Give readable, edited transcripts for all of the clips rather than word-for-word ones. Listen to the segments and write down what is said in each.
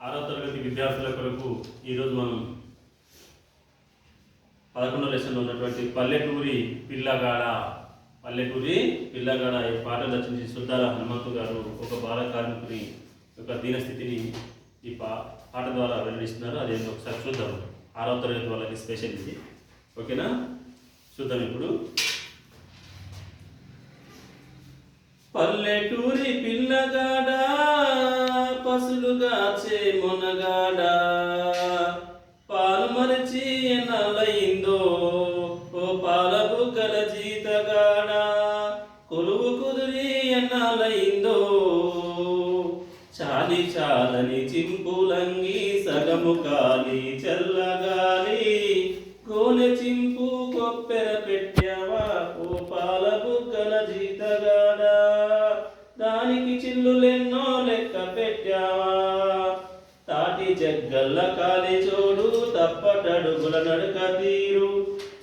6వ తరగతి విద్యార్థుల కొరకు ఈరోజు మనం 11వ లెసన్లో ఉన్నటువంటి పల్లెటూరి పిల్లగాడ ఈ పాటలు రచించి సుద్దాల హనుమంతు గారు ఒక బాల కార్మికుని యొక్క దీనస్థితిని ఈ పాట ద్వారా వెల్లడిస్తున్నారు. అదేంటో ఒకసారి చూద్దాం. 6వ తరగతి వాళ్ళకి స్పెషల్ ఇది. ఓకేనా, చూద్దాం ఇప్పుడు. పల్లెటూరి పిల్లగాడ పసులుగాచే మొనగాడ పాలు మరచి ఎన్నాళ్ళయిందో ఓ పాల బుగ్గల జీతగాడ కొలువు కుదిరి ఎన్నాళ్ళయిందో చాలి చాలని చింపులంగి సగము కాలి చల్లగాలి గోనె చింపు కొప్పెర పెట్టావా ఓ పాల బుగ్గల జీతగాడ దానికి చిల్లులెన్నో లెక్క పెట్టావా తాటి జగ్గల్ల కాలి చోడు తప్పటడుగుల నడుక తీరు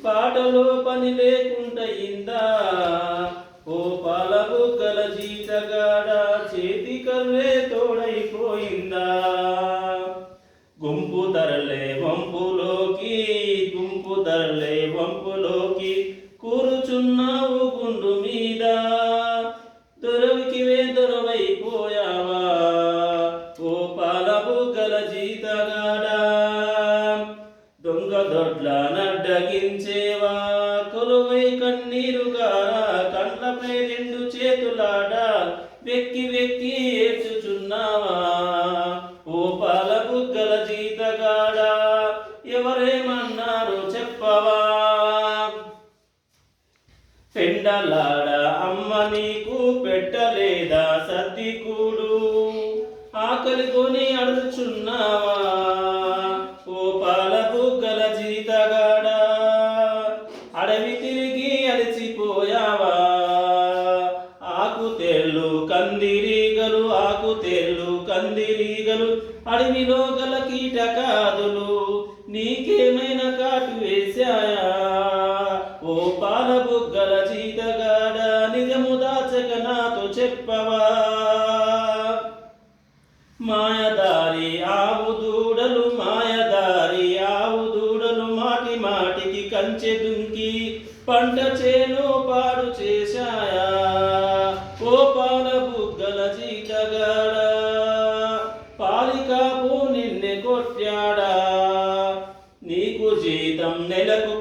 పాటలో పని లేకుంటయిందా ఓ పాల బుగ్గల జీతగాడ చేతి కర్రే తోడైపోయిందా గుంపు తరలే వంపులోకి కూరుచున్నావు గుండు మీద దొరవైపోయావా ఓ పాల బుగ్గల జీతగాడ దొంగ దొడ్ల నడ్డగించేవా కొలువై కన్నీరుగారా కండ్లపై రెండు చేతులాడ వెక్కి ఏడ్చుచున్నావా ఓ పాల బుగ్గల జీతగాడ ఎవరేమన్నారో చెప్పవా పెండలాడ అమ్మ నీకు పెట్టలేదా సర్ది కూడు ఆకలి కొని అడుచున్నావా ఓ పాల బుగ్గల జీతగాడ అడవి తిరిగి అలసిపోయావా ఆకుతేళ్ళు కందిరీగలు అడవిలో గల కీటకాదులు నీకేమైనా కాటు వేశాయా ఓ పాల బుగ్గల జీతగాడ నిజము దాచక నాతో చెప్పవా మాయదారి ఆవు దూడలు మాటి మాటికి కంచె దుంకి పంట చేను పాడు చేశాయా ఓ పాల బుగ్గల జీతగాడ పాలికాపు నిన్నే కొట్టాడా నీకు జీతం నెలకు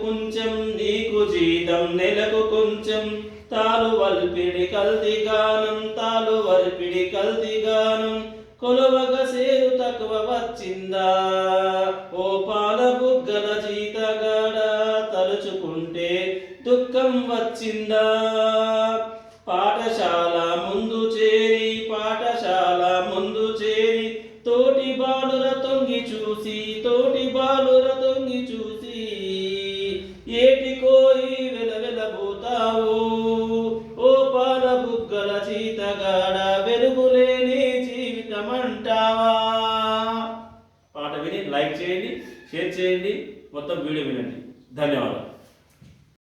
కొంచెం తాలు వల్పిడి కల్తిగానం కొలవగ సేరు తక్కువ వచ్చిందా ఓ పాల బుగ్గల జీతగాడ తలుచుకుంటే దుఃఖం వచ్చిందా పాఠశాల ముందు చేరి తోటి బాలుర తొంగి చూసి ఏటికోయి వెలబోతావు ఓ పాల బుగ్గల జీతగాడ వెలుగులేని జీవితమంటావా. పాట విని లైక్ చేయండి, షేర్ చేయండి, మొత్తం వీడియో వినండి. ధన్యవాదాలు.